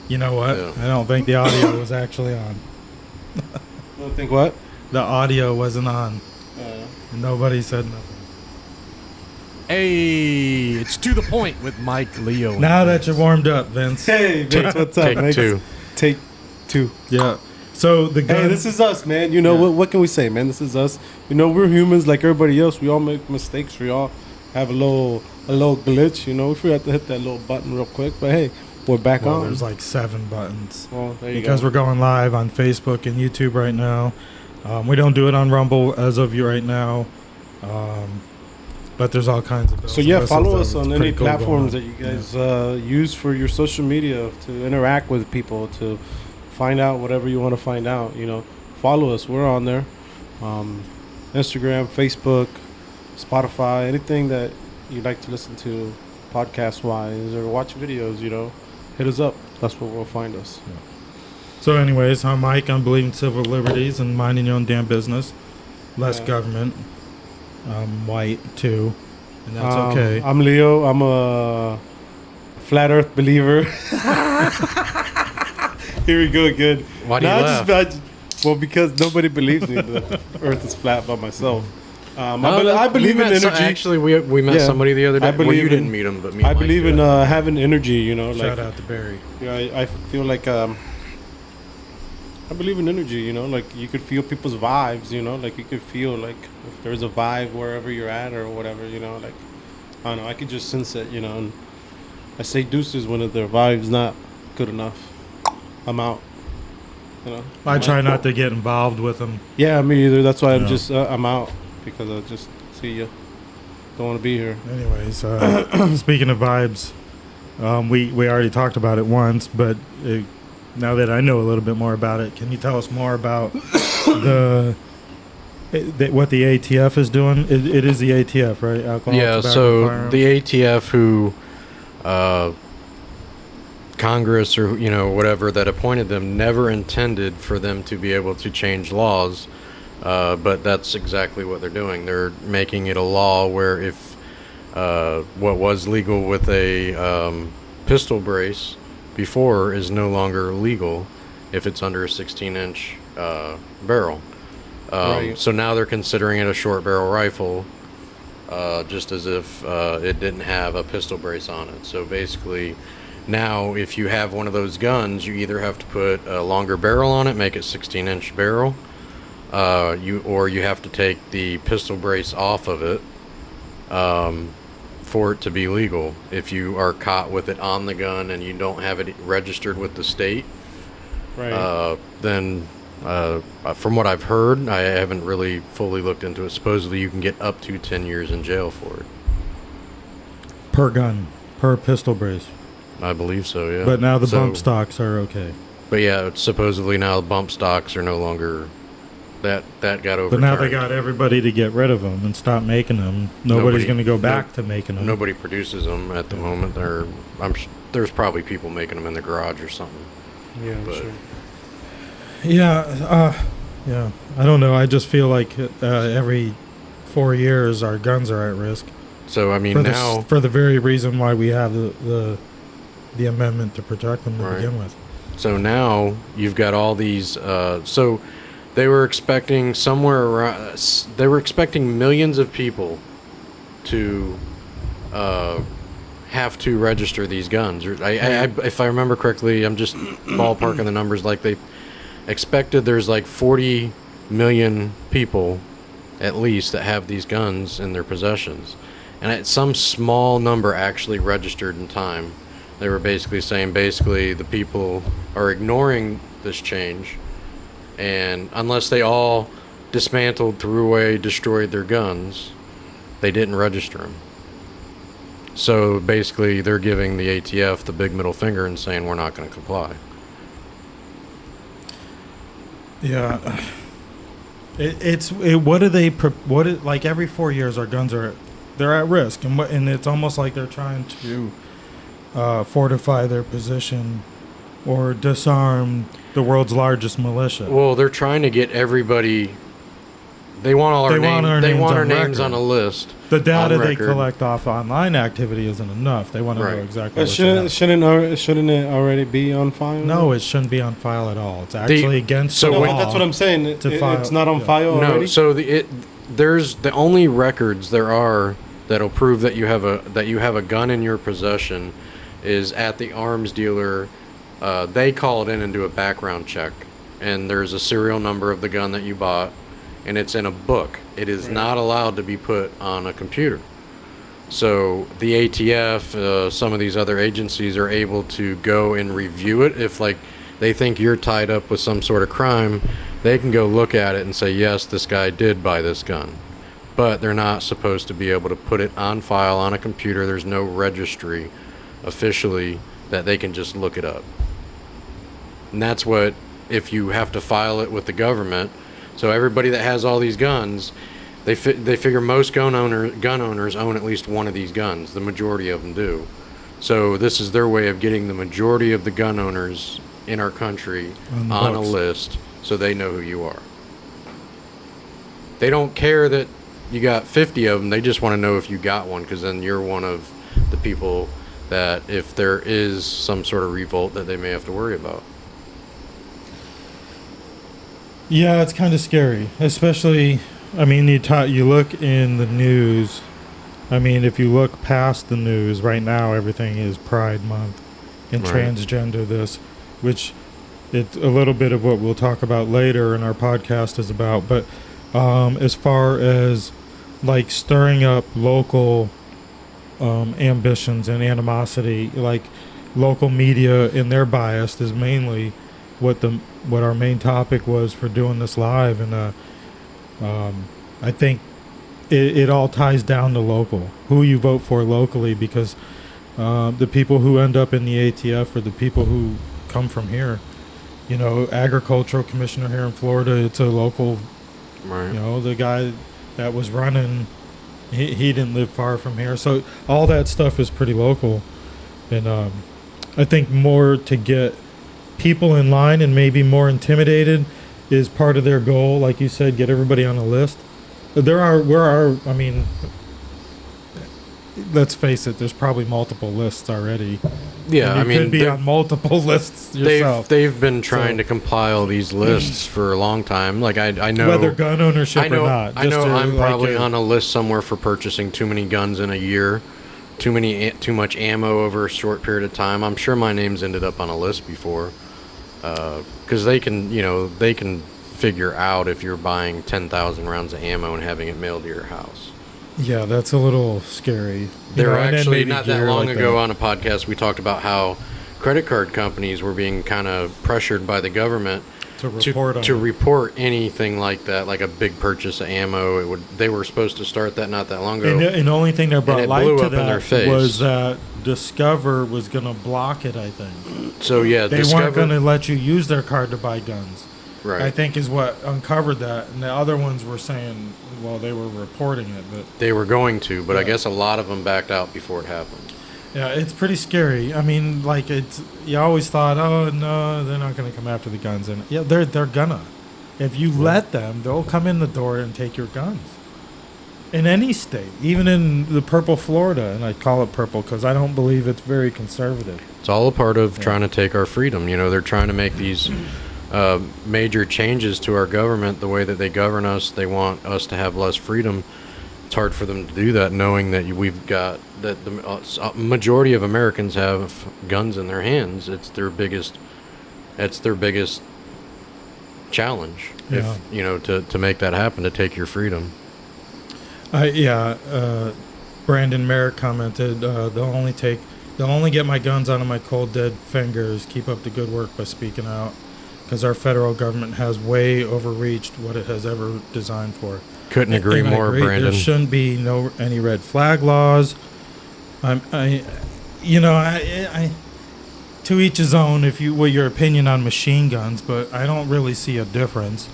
You know what? Yeah. I don't think the audio was actually on. You don't think what? The audio wasn't on. Nobody said nothing. Hey, it's To the Point with Mike, Leo. and Now that Vince. you're warmed up, Vince. Hey, Vince, what's up? Take Vince? two. Take two. Yeah. So the gun. Hey, this is us, man. You know, Yeah. what can we say, man? This is us. You know, we're humans like everybody else. We all make mistakes. We all have a little glitch. You know, we forgot to hit that little button real quick. But hey, we're back well, on. there's like 7 buttons. Well, there you Because go. we're going live on Facebook and YouTube right now. We don't do it on Rumble as of you right now. But there's all kinds of bells So and yeah, whistles follow that us it's on pretty any cool going platforms on. that you guys use for your social media to interact with people, to find out whatever you want to find out. You know, follow us. We're on there. Instagram, Facebook, Spotify, anything that you'd like to listen to podcast wise or watch videos, you know, hit us up. That's where we'll find us. So anyways, I'm Mike. I'm believing civil liberties and minding your own damn business. Less Yeah. government. I'm white too. And that's okay. I'm Leo. I'm a flat earth believer. Here we go again. Why do you laugh? Well, because nobody believes me. The earth is flat by myself. I No, believe we in met energy. actually, we met Yeah. somebody the other day. I Well, believe you didn't in- meet him, but me. I and Mike believe did. in having energy, you know, like Shout out to Barry. yeah, I feel like I believe in energy, you know, like you could feel people's vibes, you know, like you could feel like if there's a vibe wherever you're at or whatever, you know, like I don't know, I could just sense it, you know, and I say deuces when their vibe's not good enough. I'm out, you know. I try not to get involved with them. Yeah, me either. That's why I'm No. just I'm out because I just see you. Don't want to be here. Anyways, speaking of vibes, we already talked about it once, but now that I know a little bit more about it, can you tell us more about what the ATF is doing? It is the ATF, right? Alcohol, Yeah, tobacco, so firearms? the ATF, who Congress or whatever that appointed them, never intended for them to be able to change laws, but that's exactly what they're doing. They're making it a law where if what was legal with a pistol brace before is no longer legal if it's under a 16-inch barrel. Right. So now they're considering it a short barrel rifle, just as if it didn't have a pistol brace on it. So basically, now if you have one of those guns, you either have to put a longer barrel on it, make it 16-inch barrel, you have to take the pistol brace off of it for it to be legal. If you are caught with it on the gun and you don't have it registered with the state, Right. then from what I've heard, I haven't really fully looked into it, supposedly you can get up to 10 years in jail for it. per gun, per pistol brace. I believe so, yeah. But now the So- bump stocks are okay. But yeah, supposedly now bump stocks are no longer, that got overturned. But now they got everybody to get rid of them and stop making them. Nobody's Nobody- going to go no- back to making them. Nobody produces them at the moment. There's probably people making them in the garage or something. Yeah, but- sure. Yeah, yeah. I don't know. I just feel like every 4 years our guns are at risk. So I mean For now, for the very reason why we have the amendment to protect them to Right. begin with. so now you've got all these. So they were expecting somewhere around. They were expecting millions of people to have to register these guns. Or if I remember correctly, I'm just ballparking the numbers. Like they expected, there's like 40 million people at least that have these guns in their possessions, and some small number actually registered in time. They were basically saying the people are ignoring this change, and unless they all dismantled, threw away, destroyed their guns, they didn't register them. So basically they're giving the ATF the big middle finger and saying we're not going to comply. Yeah. What do they like every 4 years our guns they're at risk, and it's almost like they're trying to fortify their position or disarm the world's largest militia. Well, they're trying to get everybody They want all our They want names. our They names want on our names record. on a list. The data on they record. collect off online activity isn't enough. They want to Right. know exactly. But What you have. shouldn't it already be on file? No, it shouldn't be on file at all. It's actually against so the No, when- law. that's what I'm saying. to file- It's not on yeah. file already. No, so there's the only records there are that'll prove that you have a gun in your possession is at the arms dealer. They call it in and do a background check, and there's a serial number of the gun that you bought, and it's in a book. It is not allowed to be put on a computer. So the ATF, some of these other agencies are able to go and review it. If like they think you're tied up with some sort of crime, they can go look at it and say, yes, this guy did buy this gun. But they're not supposed to be able to put it on file on a computer. There's no registry officially that they can just look it up. And that's what, if you have to file it with the government, so everybody that has all these guns, they figure most gun owners own at least one of these guns. The majority of them do. So this is their way of getting the majority of the gun owners in our country On the on a books. list so they know who you are. They don't care that you got 50 of them. They just want to know if you got one, because then you're one of the people that if there is some sort of revolt that they may have to worry about. Yeah, it's kind of scary, especially. I mean, you look in the news. I mean, if you look past the news, right now everything is Pride Month and Right. transgender this, which it's a little bit of what we'll talk about later in our podcast is about. But as far as like stirring up local ambitions and animosity, like local media and their bias is mainly what our main topic was for doing this live, and I think it all ties down to local, who you vote for locally, because the people who end up in the ATF are the people who come from here. You know, agricultural commissioner here in Florida, it's a local. Right. You know, the guy that was running, he didn't live far from here, so all that stuff is pretty local, and I think more to get people in line and maybe more intimidated is part of their goal. Like you said, get everybody on a list. I mean, let's face it, there's probably multiple lists already. Yeah, And you I mean, could be on multiple lists yourself. they've been trying So- to compile these lists for a long time. Like I know Whether gun ownership I know or not. I know just to, I'm like, probably on a list somewhere for purchasing too many guns in a year, too much ammo over a short period of time. I'm sure my name's ended up on a list before, because they can figure out if you're buying 10,000 rounds of ammo and having it mailed to your house. Yeah, that's a little scary. You There know, were and then actually maybe not that gear long like ago that. on a podcast we talked about how credit card companies were being kind of pressured by the government to report on to it. report anything like that, like a big purchase of ammo. They were supposed to start that not that long ago. And the only thing that brought it light blew to up in their that face. was that Discover was going to block it, I think. So yeah, They weren't going to let you use their card to buy guns. right. I think is what uncovered that. And the other ones were saying, well, they were reporting it. But They were going to, but I Yeah. guess a lot of them backed out before it happened. yeah, it's pretty scary. I mean, like, you always thought, oh, no, they're not going to come after the guns. And yeah, they're gonna. If you let them, they'll come in the door and take your guns. In any state, even in the purple Florida, and I call it purple because I don't believe it's very conservative. It's all a part of trying to take our freedom. You know, they're trying to make these major changes to our government, the way that they govern us. They want us to have less freedom. It's hard for them to do that, knowing that we've got that the majority of Americans have guns in their hands. It's their biggest challenge. Yeah. If you know, to make that happen, to take your freedom. Brandon Merrick commented, they'll only get my guns out of my cold dead fingers. Keep up the good work by speaking out, because our federal government has way overreached what it has ever designed for. Couldn't agree And I more, agree. Brandon. There shouldn't be any red flag laws. To each his own. Your opinion on machine guns, but I don't really see a difference.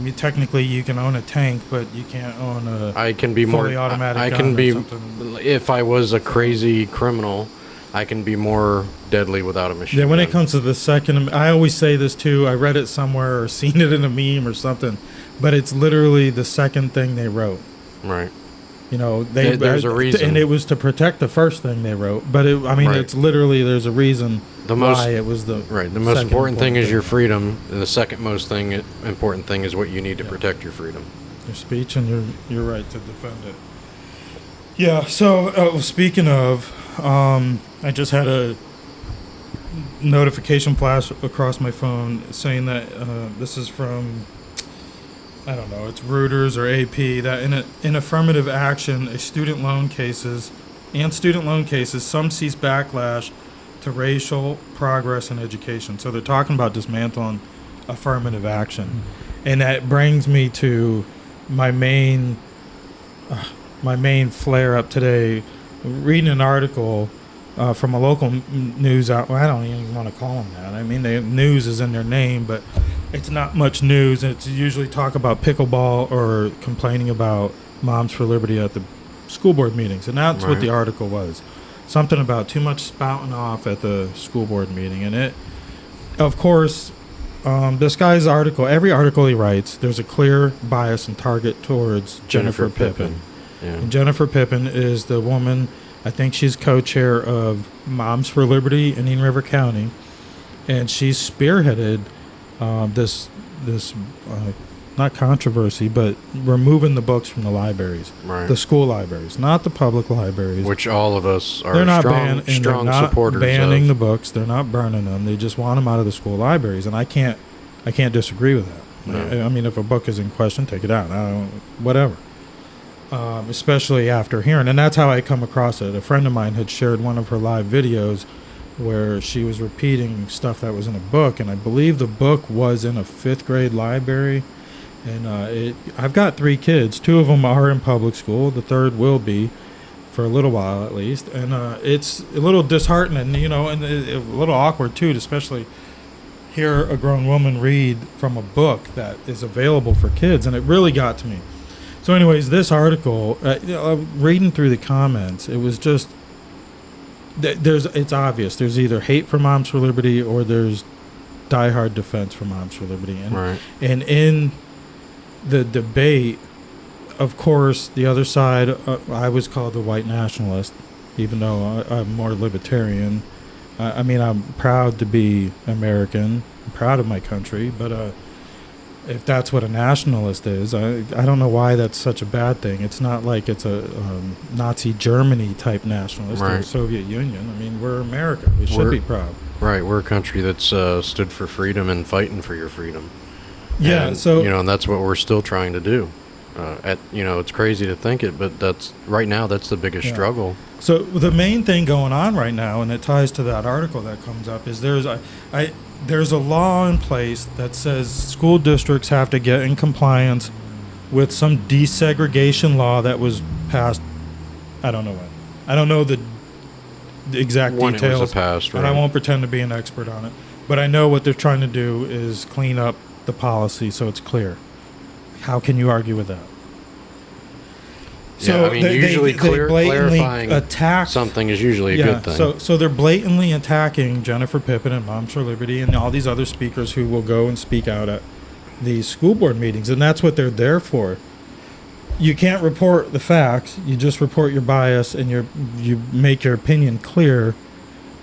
You can own a tank, but you can't own a. I can be more. fully automatic I gun can or be. something. If I was a crazy criminal, I can be more deadly without a machine Yeah, when it gun. comes to the second, I always say this too. I read it somewhere or seen it in a meme or something. but it's literally the second thing they wrote. Right. You know, There's a reason. and it was to protect the first thing they wrote. But Right. it's literally there's a reason The most- why it was the Right. The most second important thing is your freedom. And the second most important thing is what you need to protect your freedom. your speech and your right to defend it. Yeah. So speaking of, I just had a notification flash across my phone saying that this is from, I don't know, it's Reuters or AP, that in affirmative action, student loan cases, some sees backlash to racial progress in education. So they're talking about dismantling affirmative action. And that brings me to my main flare up today, reading an article from a local news outlet. Well, I don't even want to call them that. I mean, the news is in their name, but it's not much news. It's usually talk about pickleball or complaining about Moms for Liberty at the school board meetings. And that's what Right. the article was. Something about too much spouting off at the school board meeting. And it, of course, this guy's article, every article he writes, there's a clear bias and target towards Jennifer Pippin. Yeah. And Jennifer Pippin is the woman, I think she's co-chair of Moms for Liberty in Indian River County, and she's spearheaded this not controversy, but removing the books from the libraries, Right. the school libraries, not the public libraries. Which all of us are They're not strong they're not supporters banning of. the books. They're not burning them. They just want them out of the school libraries, and I can't disagree with that. No. I mean, if a book is in question, take it out. Whatever. Especially after hearing, and that's how I come across it. A friend of mine had shared one of her live videos where she was repeating stuff that was in a book, and I believe the book was in a 5th grade library. And I've got 3 kids. 2 of them are in public school. The 3rd will be for a little while at least. And it's a little disheartening, and a little awkward too, to especially hear a grown woman read from a book that is available for kids. And it really got to me. So anyways, this article, reading through the comments, it was just, it's obvious. There's either hate for Moms for Liberty or there's diehard defense for Moms for Liberty. And, Right. and in the debate, of course, the other side, I was called the white nationalist, even though I'm more libertarian. I mean, I'm proud to be American. I'm proud of my country, but if that's what a nationalist is, I don't know why that's such a bad thing. It's not like it's a Nazi Germany type nationalist or Right. Soviet Union. I mean, we're America. We should We're- be proud. Right. We're a country that's stood for freedom and fighting for your freedom. Yeah, And, so and that's what we're still trying to do. It's crazy to think it, but that's right now. That's the biggest Yeah. struggle. So the main thing going on right now, and it ties to that article that comes up, is there's a law in place that says school districts have to get in compliance with some desegregation law that was passed. I don't know when. I don't know the exact When it was details, passed, and I right. won't pretend to be an expert on it. But I know what they're trying to do is clean up the policy so it's clear. How can you argue with that? Yeah, I mean, usually blatantly clarifying attack something is usually a good thing. So they're blatantly attacking Jennifer Pippin and Moms for Liberty and all these other speakers who will go and speak out at these school board meetings, and that's what they're there for. You can't report the facts; you just report your bias and you make your opinion clear.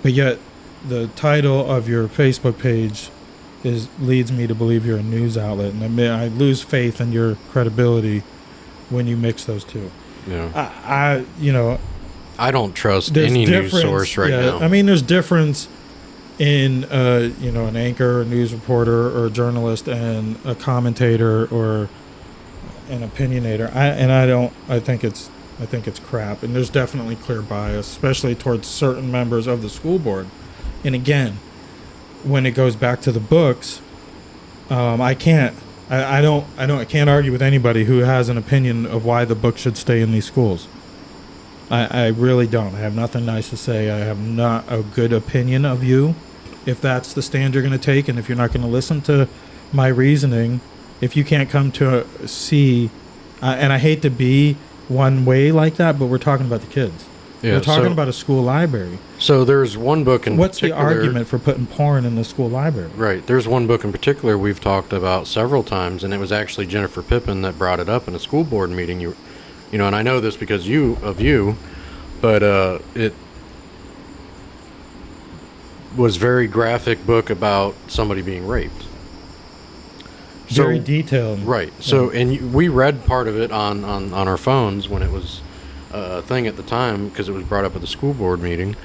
But yet, the title of your Facebook page leads me to believe you're a news outlet, and I lose faith in your credibility when you mix those two. Yeah. I I don't trust there's any news difference- source right now. I mean, there's difference in an anchor, a news reporter, or a journalist, and a commentator or an opinionator. I think it's crap, and there's definitely clear bias, especially towards certain members of the school board. And again, when it goes back to the books, I can't argue with anybody who has an opinion of why the book should stay in these schools. I really don't. I have nothing nice to say. I have not a good opinion of you if that's the stand you're going to take, and if you're not going to listen to my reasoning, if you can't come to see, and I hate to be one way like that, but we're talking about the kids. Yeah, We're talking so- about a school library. So there's one book in What's the particular. argument for putting porn in the school library? Right. There's one book in particular we've talked about several times, and it was actually Jennifer Pippin that brought it up in a school board meeting. You know, and I know this because you, but it was very graphic book about somebody being raped. Very detailed. Right. So, and we read part of it on our phones when it was a thing at the time because it was brought up at the school board meeting.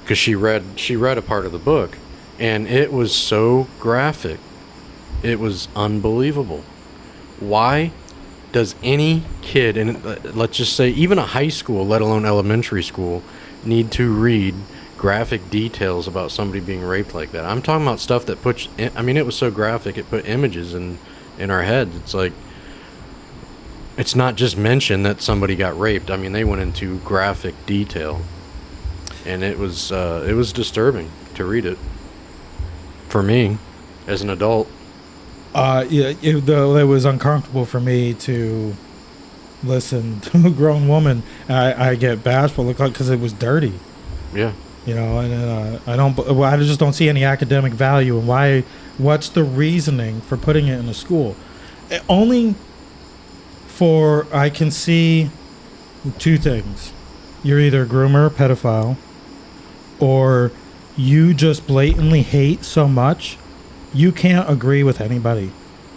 Because she read a part of the book, and it was so graphic, it was unbelievable. Why does any kid, and let's just say even a high school, let alone elementary school, need to read graphic details about somebody being raped like that? I'm talking about stuff that puts, I mean, it was so graphic, it put images in our heads. It's like, it's not just mentioned that somebody got raped. I mean, they went into graphic detail, and it was disturbing to read it for me as an adult. Though it was uncomfortable for me to listen to a grown woman. I get bashful because it was dirty. Yeah. You know, and I just don't see any academic value in why. What's the reasoning for putting it in a school? Only for I can see two things: you're either a groomer, pedophile, or you just blatantly hate so much you can't agree with anybody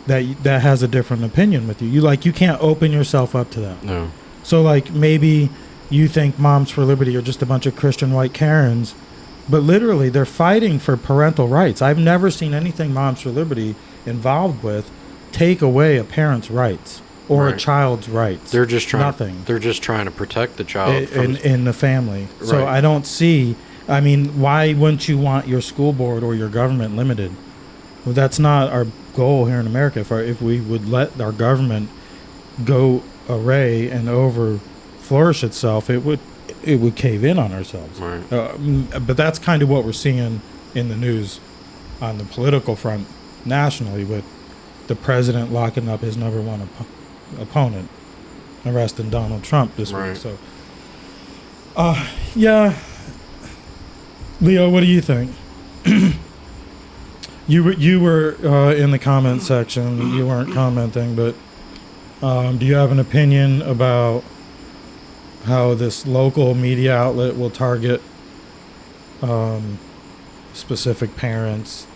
that has a different opinion with you. You can't open yourself up to that. No. So like maybe you think Moms for Liberty are just a bunch of Christian white Karens, but literally they're fighting for parental rights. I've never seen anything Moms for Liberty involved with take away a parent's rights or a Right. child's rights. They're just trying. Nothing. They're just trying to protect the child from. in the family. So Right. I don't see. I mean, why wouldn't you want your school board or your government limited? Well, that's not our goal here in America. If we would let our government go array and over flourish itself, it would cave in on ourselves. Right. But that's kind of what we're seeing in the news on the political front nationally, with the president locking up his number one opponent, arresting Donald Trump this Right. week. So, yeah. Leo, what do you think? You were in the comment section. You weren't commenting, but do you have an opinion about how this local media outlet will target specific parents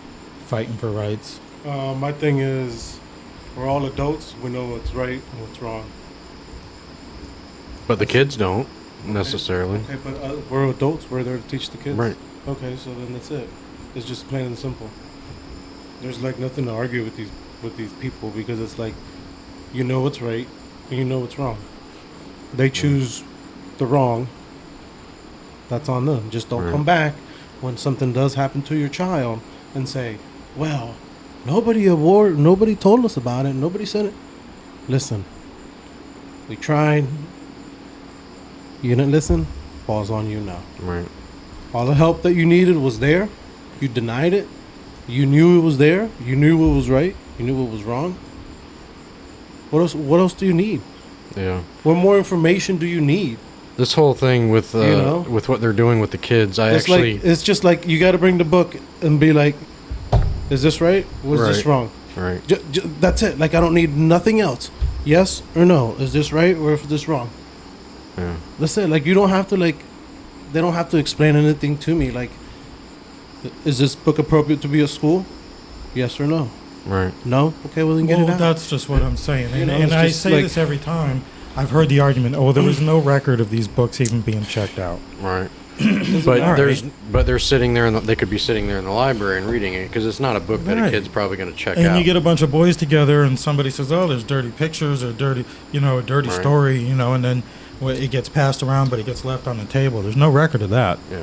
fighting for rights? My thing is, we're all adults. We know what's right and what's wrong. But the kids don't necessarily. Okay, but we're adults. We're there to teach the kids. Right. Okay, so then that's it. It's just plain and simple. There's like nothing to argue with these people, because it's like, you know what's right and you know what's wrong. They choose the wrong. That's on them. Just don't Right. come back when something does happen to your child and say, well, nobody told us about it, nobody said it. Listen, we tried, you didn't listen, falls on you now. Right. All the help that you needed was there. You denied it. You knew it was there. You knew what was right. You knew what was wrong. What else do you need? Yeah. What more information do you need? This whole thing with You know? with what they're doing with the kids, It's just like you got to bring the book and be like, is this right? Was this Right. wrong? right. That's it. Like, I don't need nothing else. Yes or no? Is this right or is this wrong? Yeah. That's it. Like, you don't have to, like, they don't have to explain anything to me. Like, is this book appropriate to be a school? Yes or no? Right. No? Okay, well then get it out. That's just what I'm saying. You And, know, and it's I just say like- this every time. I've heard the argument, there was no record of these books even being checked out. Right. Doesn't But matter. they're sitting there, they could be sitting there in the library and reading it, because it's not a book that a Right. kid's probably going to check And out. you get a bunch of boys together and somebody says, there's dirty pictures or a dirty Right. story, and then it gets passed around, but it gets left on the table. There's no record of that. Yeah.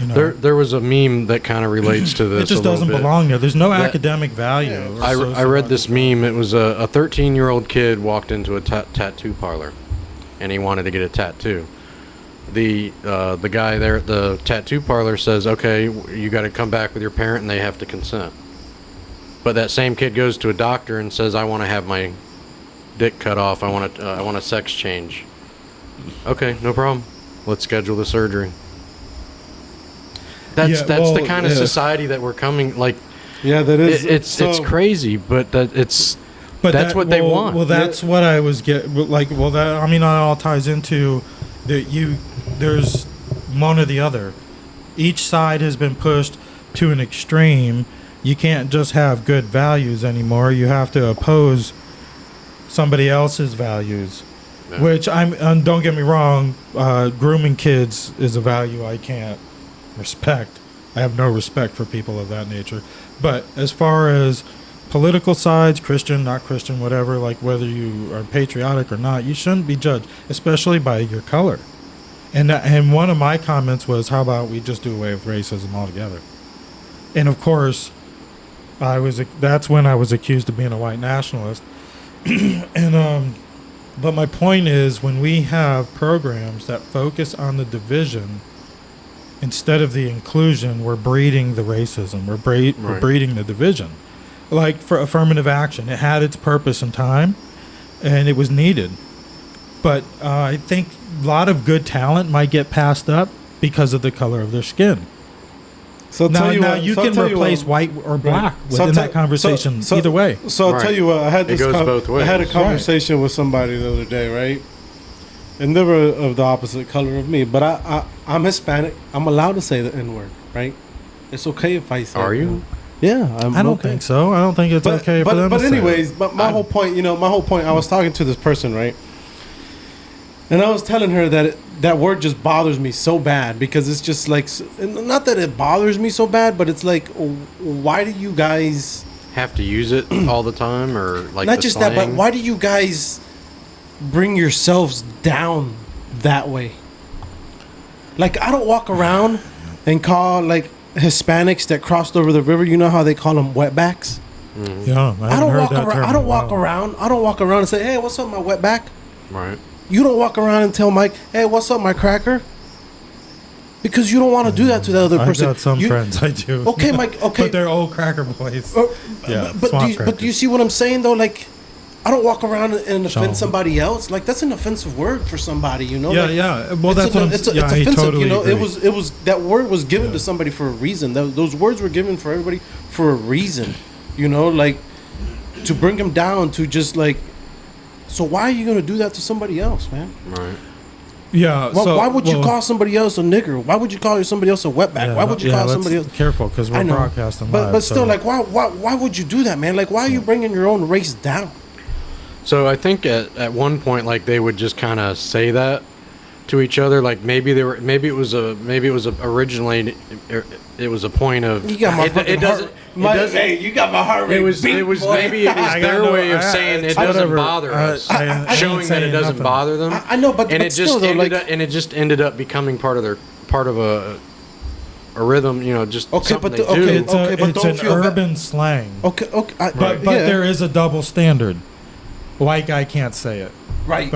You know? There was a meme that kind of relates to this. It just a little doesn't bit. belong there. There's no That- academic value. or I read this sociological- meme. It was a 13-year-old kid walked into a tattoo parlor, and he wanted to get a tattoo. The guy there at the tattoo parlor says, "Okay, you got to come back with your parent, and they have to consent." But that same kid goes to a doctor and says, "I want to have my dick cut off. I want a sex change." Okay, no problem. let's schedule the surgery. That's Yeah, that's the well, kind of yeah. society that we're coming. Like Yeah, that is. it's crazy, but that's But that's what they want. Well, that's what I was like. Well, that I mean, it all ties into that. There's one or the other. Each side has been pushed to an extreme. You can't just have good values anymore. You have to oppose somebody else's values. Yeah. Which and don't get me wrong, grooming kids is a value I can't respect. I have no respect for people of that nature. But as far as political sides, Christian, not Christian, whatever, like whether you are patriotic or not, you shouldn't be judged, especially by your color. And one of my comments was, how about we just do away with racism altogether? And of course, that's when I was accused of being a white nationalist. And but my point is, when we have programs that focus on the division instead of the inclusion, we're breeding the racism. We're Right. breeding the division. Like for affirmative action, it had its purpose and time, and it was needed. But I think a lot of good talent might get passed up because of the color of their skin. So I'll Now, tell you now what, you so I'll can tell you replace what- white or black So I'll within tell- that conversation. so- Either way. So I'll Right. tell you what, I had It this. goes both I had a ways. conversation with somebody the other day, right? And they were of the opposite color of me, but I'm Hispanic. I'm allowed to say the N word, right? It's okay if I say. Are it. you? Yeah, I'm I don't okay. think so. I don't think it's okay for them But to say it. anyways, but my whole point, I was talking to this person, right? And I was telling her that that word just bothers me so bad because it's just like, and not that it bothers me so bad, but it's like, why do you guys, Have to use it all the time, or like not the just that, but slang? why do you guys bring yourselves down that way? Like, I don't walk around and call like Hispanics that crossed over the river, you know how they call them wetbacks? Yeah, I don't walk around. term I in don't a walk while. around. I don't walk around and say, "Hey, what's up, my wetback?" Right. You don't walk around and tell Mike, "Hey, what's up, my cracker?" Because you don't want to do that to the other I've person. got some You- friends I do. Okay, Mike. Okay, But they're old cracker boys. Yeah, but swamp do you crackers. see what I'm saying though? Like, I don't walk around and Sean. offend somebody else. Like, that's an offensive word for somebody, you know? Yeah, Like, yeah. Well, it's that's what I'm it's, saying. Yeah, it's I offensive, totally you know. agree. It was that word was given Yeah. to somebody for a reason. Those words were given for everybody for a reason, you know, like to bring them down to just like. So why are you gonna do that to somebody else, man? Right. Yeah. Why would you well, call somebody else a nigger? Why would you call somebody else a wetback? yeah, Why would you yeah, call let's somebody else? Careful, because I we're know, broadcasting but live. but still, so- like, why would you do that, man? Like, why are you bringing your own race down? So I think at one point, like, they would just kind of say that to each other. Like maybe it was originally it was a point of You got my it fucking doesn't. heart. It doesn't. Hey, you got my heart rate. It was beat, boy. maybe it was I got their no- way of I- saying it it's doesn't whatever. bother us, I ain't showing that it saying doesn't nothing. bother them. I know, but and but it still, just though, ended like, up, and it just ended up becoming part of a rhythm. You know, just Okay, something but they the- do. okay, It's, okay, but it's don't an feel bad. urban slang. okay, But yeah, there is a double standard. White guy can't say it. right.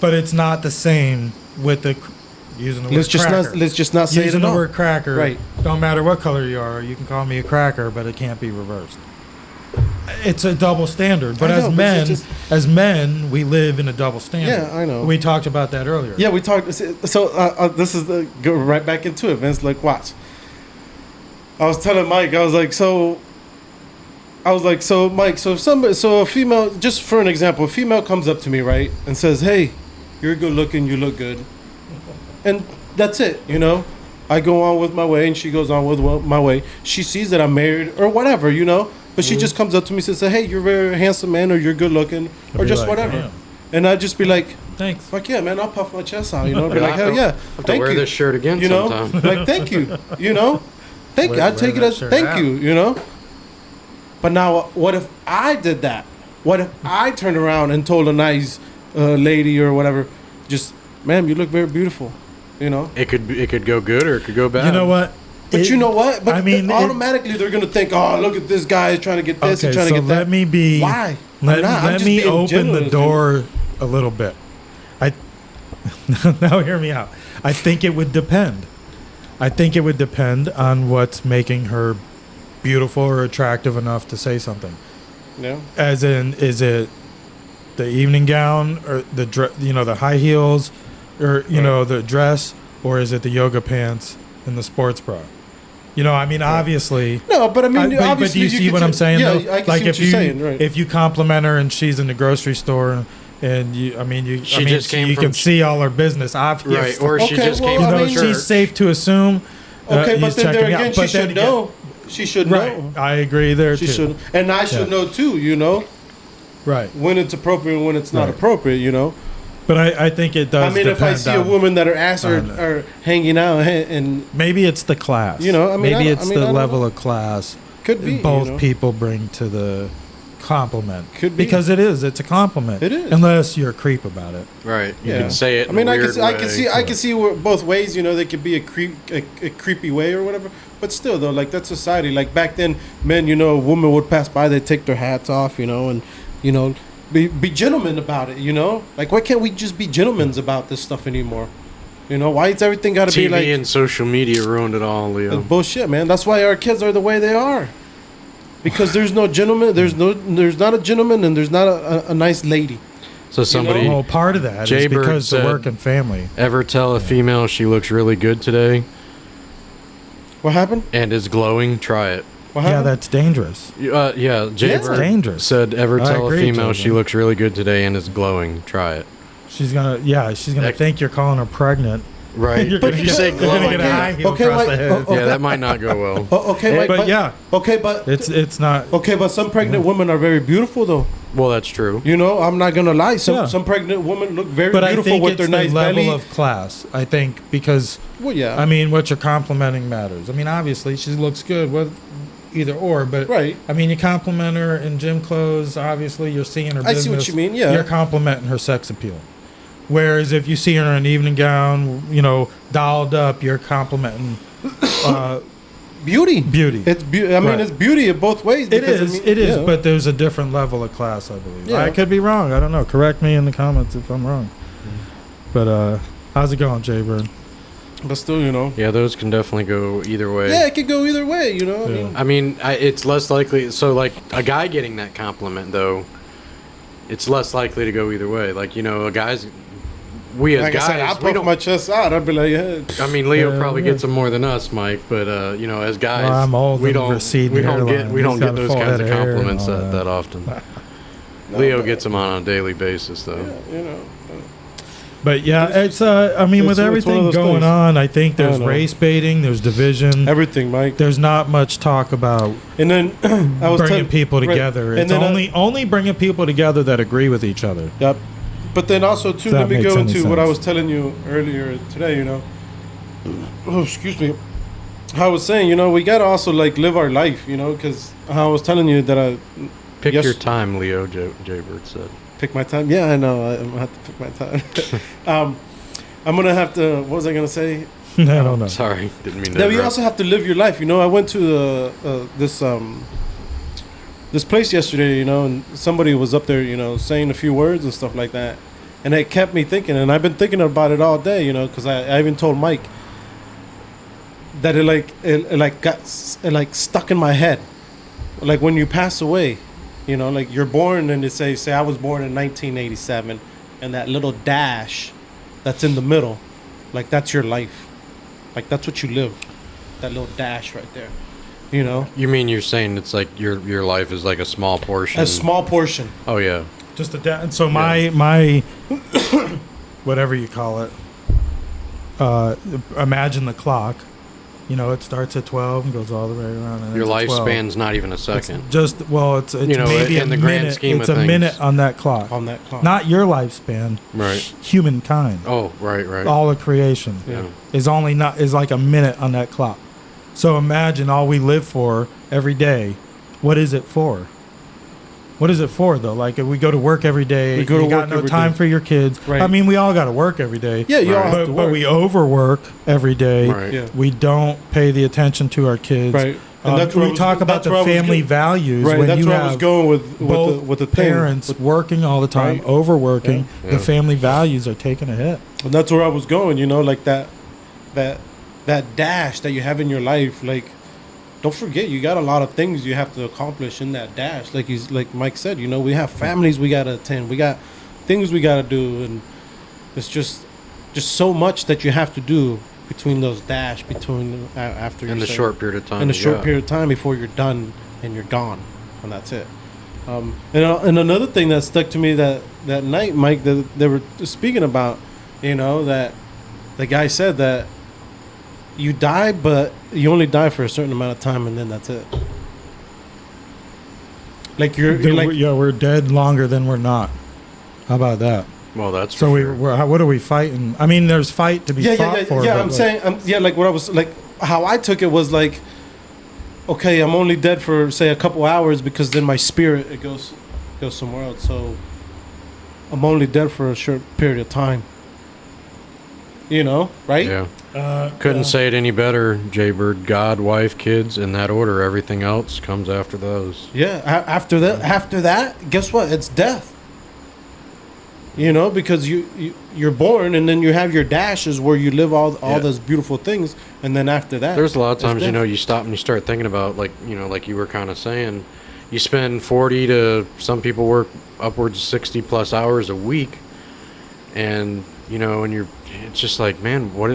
But it's not the same with the using the let's word just cracker. not let's just not say it Using at the all. word cracker. Right. Don't matter what color you are, you can call me a cracker, but it can't be reversed. It's a double standard. But I know, as but men, it's just- as men, we live in a double standard. Yeah, I know. We talked about that earlier. Yeah, we talked. So this is the go right back into it, Vince. Like, watch. I was telling Mike, I was like, Mike, so a female, just for an example, a female comes up to me, right, and says, "Hey, you're good looking, you look good," and that's it, you know. I go on with my way, and she goes on with my way. She sees that I'm married or whatever, you know. But she just comes up to me and says, "Hey, you're a very handsome man, or you're good looking, I'll or be just like, whatever." "Damn, And I'd just be like, thanks. "Fuck yeah, man! I'll puff my chest out, you know." Be Yeah, like, I "Hell have to- yeah, I have to thank wear you." this shirt again You know, sometime. like, thank you, you know, thank you. Wear- I'd take wear it that as shirt thank out. you, you know. But now, what if I did that? What if I turned around and told a nice lady or whatever, just, "Ma'am, you look very beautiful," you know? It could go good or it could go bad. You know what? But It- you know what? But I mean, automatically they're gonna think, "Oh, look at this guy trying to get this Okay, and trying so to get that." let me be. Why? I'm Let, not. I'm let just me being open genuine, the dude. door a little bit. I now hear me out. I think it would depend. I think it would depend on what's making her beautiful or attractive enough to say something. Yeah. As in, is it the evening gown or the the high heels, or you know, the dress, or is it the yoga pants and the sports bra? You know, I mean, obviously. No, but I mean, But obviously, do you see could what I'm saying? Yeah, though? I can like see what if you're you saying. Right. if you compliment her and she's in the grocery store, and you, I mean, She just came you from can see all her business, obviously. Right, or she Okay, just well, came You from know, I mean, church. she's safe to assume. Okay, but he's then there checking out. again, But she then should again- know. She should Right, know. I agree there She too. should, and I should Yeah. know too. You know, Right, when it's appropriate and when it's not Right. appropriate. You know, but I think it does. I mean, if I depend see a on- woman that her ass on- are hanging out and maybe it's the class. You know, I mean, maybe I it's mean, I the don't level know. of class could be both you know? people bring to the compliment. Could be. Because it's a compliment. It is. Unless you're a creep about it. Right. You Yeah. can say it. I mean, in a I weird can way. see where both ways. You know, they could be a creepy way or whatever. But still, though, like that's society. Like back then, men, you know, a woman would pass by, they'd take their hats off, you know, and you know, be gentlemen about it. You know, like why can't we just be gentlemen about this stuff anymore? You know, why is everything got to be TV like and social media ruined it all, Leo. bullshit, man? That's why our kids are the way they are. Because there's no gentleman, there's not a gentleman, and there's not a nice lady. So somebody Well, part of that is Jay Bird because the said- work and family. ever tell a female she looks really good today What happened? and is glowing? Try it. What Yeah, happened? that's dangerous. Yeah, Jay Yeah. Bird Dangerous. said ever I tell a agree, female Jay she Bird. looks really good today and is glowing. Try it. She's gonna That- think you're calling her pregnant. Right. You're But gonna you get- say you're gonna glowing. get a high heel Okay, across Mike, the head. oh, Yeah, that might not go well. Oh, okay, Mike, But yeah, okay, but it's not. okay, but some pregnant women are very beautiful, though. Well, that's true. You know, I'm not gonna lie. Some Yeah. some pregnant women look very But I beautiful think with it's their the nice level belly. of class. I think because Well, yeah, I mean, what you're complimenting matters. I mean, obviously she looks good, with either or. But right. I mean, you compliment her in gym clothes. Obviously, you're seeing her. I Business. see what you mean. Yeah, You're complimenting her sex appeal. Whereas if you see her in an evening gown, you know, dolled up, you're complimenting beauty. beauty. It's I mean, Right. it's beauty in both ways. It because, is, I mean, it is, yeah. but there's a different level of class, I believe. Yeah. I could be wrong. I don't know. Correct me in the comments if I'm wrong. But how's it going, Jay Bird? But still, you know. Yeah, those can definitely go either way. Yeah, it could go either way. You know. Yeah. I mean, it's less likely. So, like, a guy getting that compliment, though, it's less likely to go either way. Like, you know, we as Like guys, I said, I we puff don't. my chest out. I'd be like, yeah. I mean, Leo Yeah, probably yeah. gets them more than us, Mike. But you know, as guys, Well, I'm old we and don't receding we don't get hairline. we don't He's get got a those full kinds head of of hair and compliments all that, that. often. No, Leo but- gets them on a daily basis, though. Yeah, you know. But yeah, it's I mean, with it's one of everything those going things. on, I think there's know. race baiting, there's division. Everything, Mike. There's not much talk about And then I was bringing tell- people right. together. And It's then, only bringing people together that agree with each other. Yep. But then also too, If that let me makes go any into what I sense. was telling you earlier today. You know, oh, excuse me. I was saying, you know, we gotta also like live our life. You know, because I was telling you that I Pick Yes. your time, Leo. Jaybird said. pick my time. Yeah, I know. I'm gonna have to pick my time. I'm gonna have to. What was I gonna say? I don't know. Sorry, didn't mean to. That you interrupt. also have to live your life. You know, I went to this place yesterday. You know, and somebody was up there. You know, saying a few words and stuff like that, and it kept me thinking. And I've been thinking about it all day. You know, because I even told Mike that it got stuck in my head. Like when you pass away, you know, like you're born and they say I was born in 1987, and that little dash that's in the middle, like that's your life. Like that's what you live. That little dash right there. You know? You mean you're saying it's like your life is like a small portion? A small portion. Oh yeah. Just and so my whatever you call it. Imagine the clock. You know, it starts at 12 and goes all the way around. And Your ends at 12. lifespan's not even a It's second. just it's You know, maybe in a the grand minute. scheme It's of a things. minute on that clock. On that clock. Not your lifespan. Right. Humankind. Oh, right. All of creation Yeah. is like a minute on that clock. So imagine all we live for every day. What is it for? What is it for though? Like if we go to work every day, We go to you got work no every time day. for your kids. Right. I mean, we all got to work every day. Yeah, you all Right. have But, to but work. we overwork every day. Right. Yeah. We don't pay the attention to our kids. Right. And that's where I we was- talk about that's where I the was family go- values Right. when That's you where have I was going with both with the thing. parents working all the time, Right. overworking. Yeah. The family values are taking a hit. And that's where I was going, you know, like that dash that you have in your life. Like, don't forget, you got a lot of things you have to accomplish in that dash. Like Mike said, you know, we have families we gotta attend, we got things we gotta do, and it's just just so much that you have to do between those after In you the say- short period of time. in a you short got. period of time before you're done and you're gone, and that's it. And another thing that stuck to me that night, Mike, that they were speaking about, that the guy said that you die, but you only die for a certain amount of time, and then that's it. Like you're like, Yeah, we're dead longer than we're not. How about that? Well, that's So for sure. what are we fighting? I mean, there's fight to be fought for. yeah. but I'm like- saying, like what I was like, how I took it was like, okay, I'm only dead for say a couple hours because then my spirit it goes somewhere else. So I'm only dead for a short period of time. Right? Yeah. Couldn't say it any better, Jaybird. God, wife, kids, in that order. Everything else comes after those. Yeah. After that, guess what? It's death. Because you're born and then you have your dashes where you live all Yeah. those beautiful things, and then after that, There's a lot of it's times, death. you stop and you start thinking about, like you were kind of saying, you spend 40 to some people work upwards of 60 plus hours a week, and and it's just like, man, what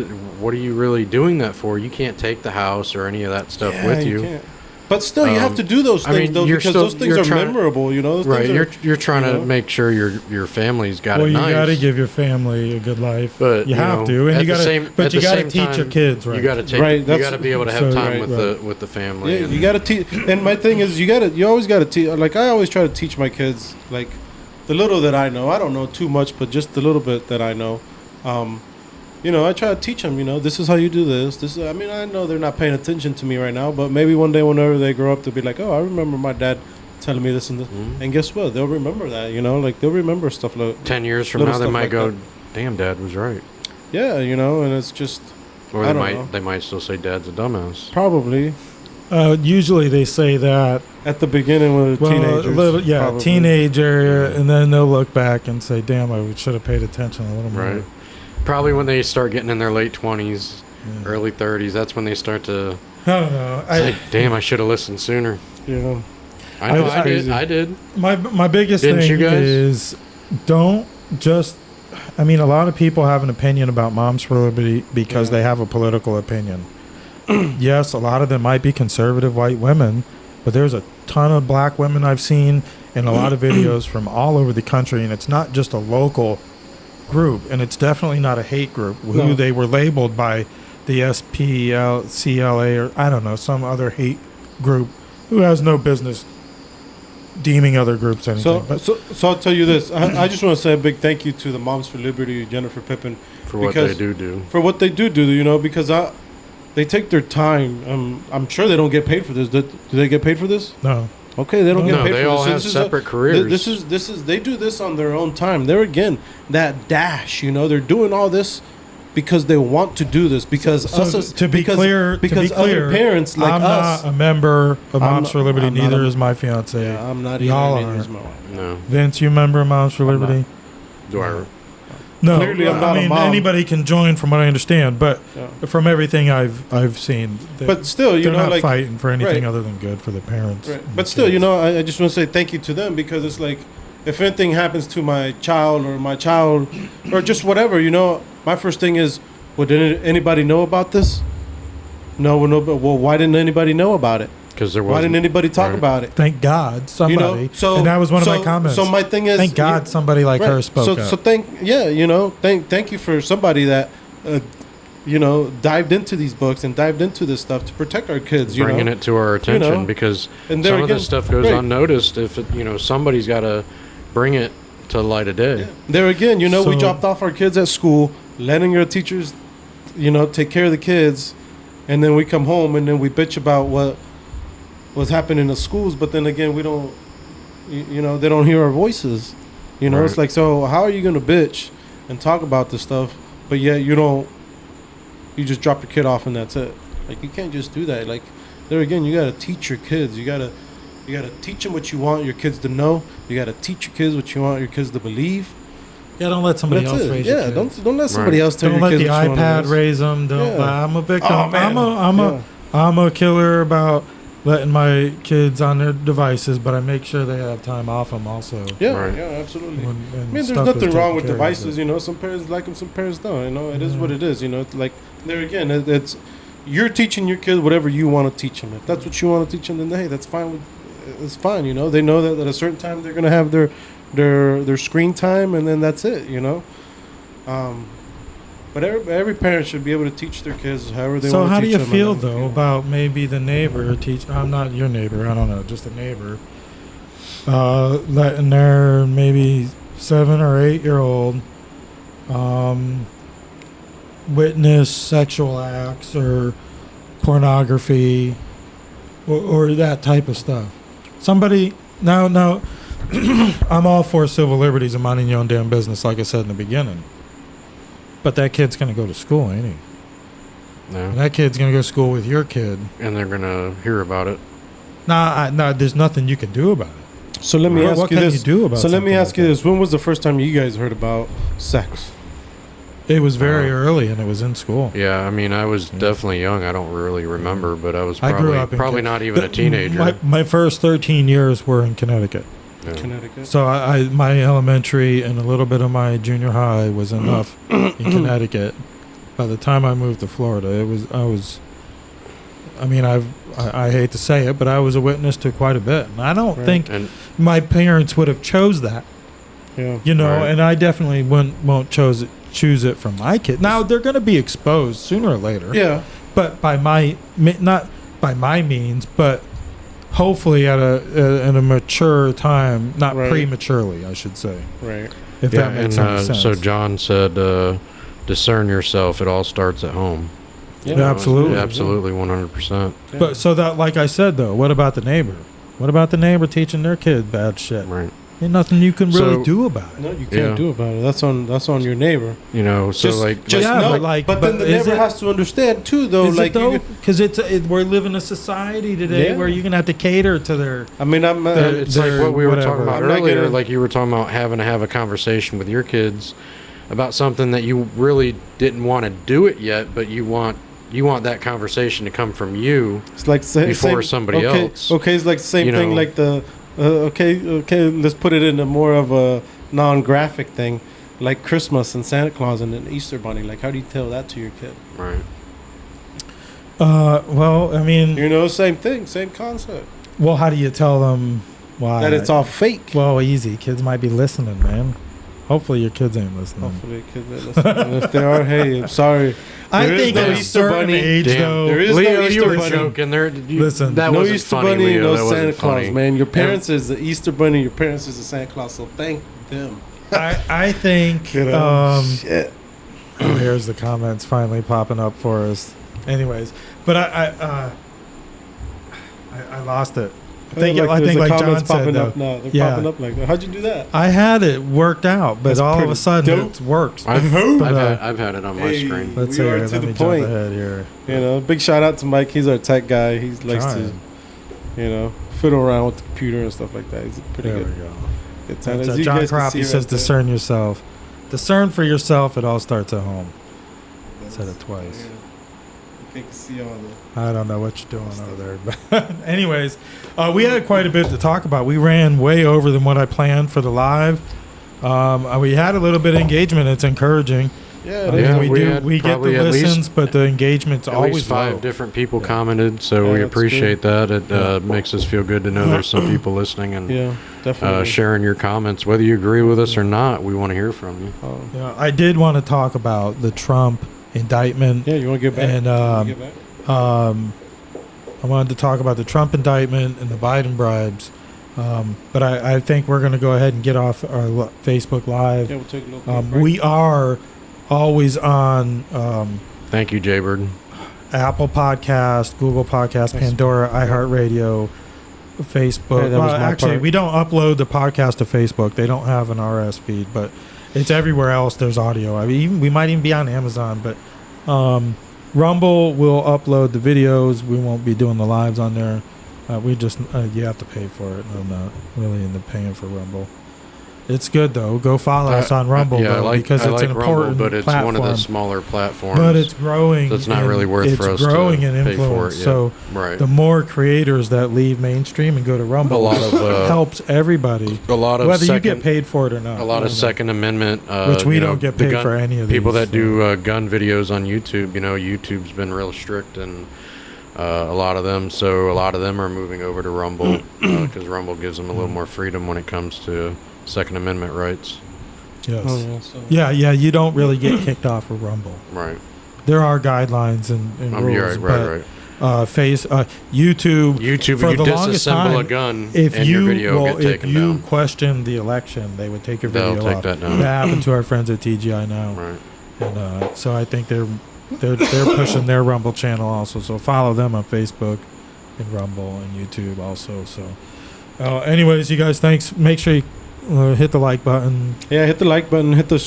are you really doing that for? You can't take the house or any of that stuff Yeah, with you. can't. But still, you have to do those I things mean, though, you're because still- those things you're are trying- memorable. Those Right, things you're trying you to know? make sure your family's got well, it you nice. got to give your family a good life. But you have know, to, and at you the got to. same- But at you the got to same teach your time, kids right. You got to take. Right, You that's- got to be able to have so- time right. with the family. Yeah, and- you got to teach. And my thing is, you always got to teach. Like I always try to teach my kids, like the little that I know. I don't know too much, but just the little bit that I know. I try to teach them. This is how you do this. I mean, I know they're not paying attention to me right now, but maybe one day, whenever they grow up, they'll be like, "Oh, I remember my dad telling me this and this." Mhm. And guess what? They'll remember that. Like they'll remember stuff like 10 years from little now, they stuff might like go, that. "Damn, Dad was right," yeah, and it's just or I they don't might know. they might still say, "Dad's a dumbass." probably Usually they say that. at the beginning with Well, teenagers. Probably. teenager, and then they'll look back and say, "Damn, I should have paid attention a little more." Right. Probably when they start getting in their late 20s, Yeah. early 30s, that's when they start to I don't know. say, "Damn, I should have listened sooner." Yeah. I know, I- I did. I did. My biggest Didn't thing you guys? is don't just. I mean, a lot of people have an opinion about Moms for Liberty because Yeah. they have a political opinion. Yes, a lot of them might be conservative white women, but there's a ton of black women I've seen in a lot of videos from all over the country, and it's not just a local group, and it's definitely not a hate group who No. they were labeled by the SPLCLA or I don't know, some other hate group who has no business deeming other groups anything. So I'll tell you this. I just want to say a big thank you to the Moms for Liberty, Jennifer Pippin, For what Because- they do. for what they do. Because they take their time. I'm sure they don't get paid for this. Do they get paid for this? No. Okay, they don't get No, paid they for all this. So have this is separate careers. This is they do this on their own time. They're again that dash. They're doing all this because they want to do this. Because To be clear, other parents like I'm us. not a member of I'm Moms not- for Liberty. I'm not Neither a- is my fiance. Yeah, I'm not Y'all either. Neither are. is my wife. No. Vince, you a member of Moms for I'm not. Liberty? Do I? No. Clearly, I'm not I a mean, mom. anybody can join, from what I understand. But Yeah. from everything I've seen, But still, they're not like fighting for anything right. other than good for the parents. Right. and But the still, kids. I just want to say thank you to them because it's like, if anything happens to my child or just whatever, my first thing is, well, did anybody know about this? No, well, why didn't anybody know about it? Because there Why wasn't. didn't anybody talk right. about it? Thank God somebody. So and that was one of so- my comments. So my thing is, Thank God somebody like her spoke so, up. So thank you for somebody that, dived into these books and dived into this stuff to protect our kids. Bringing it to our attention because And there some of again, this stuff goes right. unnoticed. If somebody's got to bring it to the light of day. There again, we So- dropped off our kids at school, letting your teachers, take care of the kids, and then we come home and then we bitch about what was happening in the schools. But then again, we don't, they don't hear our voices. It's Right. like, so how are you gonna bitch and talk about this stuff, but yet you don't? You just drop your kid off and that's it. Like, you can't just do that. Like, there again, you gotta teach your kids. You gotta teach them what you want your kids to know. You gotta teach your kids what you want your kids to believe. yeah, don't let somebody That's else it. raise your Yeah, kids. don't let somebody Right. else tell Don't your let kids the what you want to iPad raise. raise them. Don't. Yeah. I'm a victim. Oh, man. I'm a killer about letting my kids on their devices, but I make sure they have time off them also. Yeah, Right. yeah, absolutely. When- I and mean, there's stuff is nothing wrong taken with care of, devices. but- You know, some parents like them, some parents don't. You know, it is Yeah. what it is. You know, it's like there again, it's you're teaching your kids whatever you want to teach them. If that's what you want to teach them, then hey, that's fine. It's fine. You know, they know that at a certain time they're gonna have their screen time, and then that's it. You know. But every parent should be able to teach their kids however they So want to how teach do you them. feel though about maybe the neighbor teach? I'm not your neighbor. I don't know, just a neighbor. Letting their maybe 7 or 8-year-old witness sexual acts or pornography or that type of stuff. Somebody now, I'm all for civil liberties and minding your own damn business, like I said in the beginning. But that kid's gonna go to school, ain't he? Yeah. And that kid's gonna go to school with your kid. And they're gonna hear about it. Nah, there's nothing you can do about it. So let me What- ask what you can this. you do about so let me something ask like you that? this: when was the first time you guys heard about sex? It was very early, and it was in school. Yeah, I mean, I was Yeah. definitely young. I don't really remember, but I was I grew probably up in probably Con- not even a teenager. My first 13 years were in Connecticut. Yeah. Connecticut. So my elementary and a little bit of my junior high was enough in Connecticut. By the time I moved to Florida, I hate to say it, but I was a witness to quite a bit. And I don't Right. think And my parents would have chose that, Yeah. you know, Right. and I definitely won't choose it for my kid. Now they're going to be exposed sooner or later. Yeah. But not by my means, but hopefully at a mature time, not Right. prematurely, I should say, Right. if yeah, that makes and any sense. so John said, discern yourself. It all starts at home. Yeah, absolutely. Absolutely, 100%. Yeah. But so that, like I said, though, what about the neighbor? What about the neighbor teaching their kid bad shit? Right. Ain't nothing you can really So- do about it. no, you can't Yeah. do about it. That's on your neighbor. You know, so Just- like, just Yeah, know, but like- but but then the is neighbor it- has to understand too, though. Is Like, it though? you Because we're living in a society today Yeah. where you're gonna have to cater to their. I mean, I'm. it's like they're what we were whatever. talking about I'm not earlier. gonna- Like you were talking about having to have a conversation with your kids about something that you really didn't want to do it yet, but you want that conversation to come from you. It's like before somebody okay, else. Okay, it's like the same You thing. know. Like the okay. Let's put it into more of a non-graphic thing, like Christmas and Santa Claus and an Easter Bunny. Like, how do you tell that to your kid? Right. Well, I mean, You know, same thing, same concept. well, how do you tell them why? That it's all fake. Well, easy. Kids might be listening, man. Hopefully, your kids ain't listening. Hopefully, kids are listening. And if they are, hey, I'm sorry. I There is think no at a Easter certain Bunny. age, Damn. though. There is Leo, no Easter you were Bunny. joking. Listen, that No wasn't Easter funny, Bunny, Leo. no That wasn't Santa Claus, funny. man. Your parents is the Easter Bunny. Your parents is the Santa Claus. So thank them. I think. You know? Shit. Oh, here's the comments finally popping up for us. Anyways, but I lost it. I think there's like the John comments said, popping though. up now. They're Yeah. popping up like that. How'd you do that? I had it worked out, but That's all of pretty a sudden dope. it works. I've But, I've had it on my Hey. screen. Let's We see are here. to Let the me point. jump ahead here. You know, big shout out to Mike. He's our tech guy. He likes Trying. to, you know, fiddle around with the computer and stuff like that. He's pretty There good. we go. Good time. So As you John guys can Croppy see says, right there. "Discern yourself. Discern for yourself. It all starts at home." Said it twice. Yeah. You can see all the. I don't know what you're doing over there, but anyways, we had quite a bit to talk about. We ran way over than what I planned for the live. We had a little bit of engagement. It's encouraging. Yeah, I mean, Yeah, we get the probably at least- listens, but the engagement's At always least 5 low. different people Yeah. commented, so Yeah, we that's appreciate that. It Yeah. makes us feel good to know there's some people listening and yeah, definitely. sharing your comments. Whether you agree with us or not, we want to hear from you. Oh. Yeah, I did want to talk about the Trump indictment. Yeah, you want to get back? And, You wanna get back? I wanted to talk about the Trump indictment and the Biden bribes. But I think we're going to go ahead and get off our Facebook Live. Yeah, we'll take a little quick break. We are always on Thank you, Jaybird. Apple Podcast, Google Podcast, Nice. Pandora, iHeartRadio, Facebook. Hey, that was Well, my actually, part. we don't upload the podcast to Facebook. They don't have an RS feed, but it's everywhere else. There's audio. I mean, we might even be on Amazon, but Rumble will upload the videos. We won't be doing the lives on there. We just you have to pay for it. And I'm not really into paying for Rumble. It's good though. Go follow us on Rumble Yeah, though, because I it's like an Rumble, important but it's platform. one of the smaller platforms. But it's growing. So it's not and really worth for us It's growing to in pay for influence. it. Yeah. So right. the more creators that leave mainstream and go to Rumble, A lot of, helps everybody, a lot of whether you second, get paid for it or not. a lot of Second Amendment, Which we you know, don't get the paid gun, for any of people these, that do gun videos on YouTube. You know, YouTube's been real strict, and a lot of them. So a lot of them are moving over to Rumble because Rumble gives them a little more freedom when it comes to Second Amendment rights. Yes. Oh, yeah, so- Yeah, you don't really get kicked off of Rumble. Right. There are guidelines and rules, You're right. Right. but YouTube, YouTube, for you the longest disassemble time, a gun, if and you your video well, get if taken you down. question the election, they would take your They'll video take off. that down. That happened to our friends at TGI now, Right. and so I think they're pushing their Rumble channel also. So follow them on Facebook and Rumble and YouTube also. So, anyways, you guys, thanks. Make sure you hit the like button. Yeah, hit the like button, hit the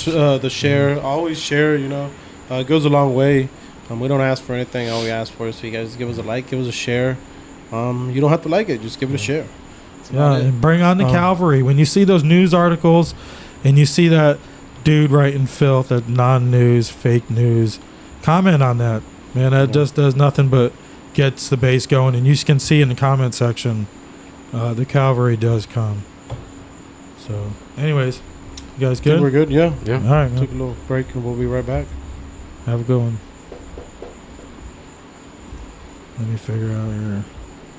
share. Always share, you know. It goes a long way. We don't ask for anything. All we ask for is for you guys to give us a like, give us a share. You don't have to like it. Just give it a share. That's Yeah, about it. and bring on the cavalry. When you see those news articles and you see that dude writing filth at non-news, fake news, comment on that. Man, that just does nothing but gets the base going. And you can see in the comment section, the cavalry does come. So, anyways, you guys Think good? we're good, yeah. Yeah. All right, man. Took a little break and we'll be right back. Have a good one. Let me figure out here.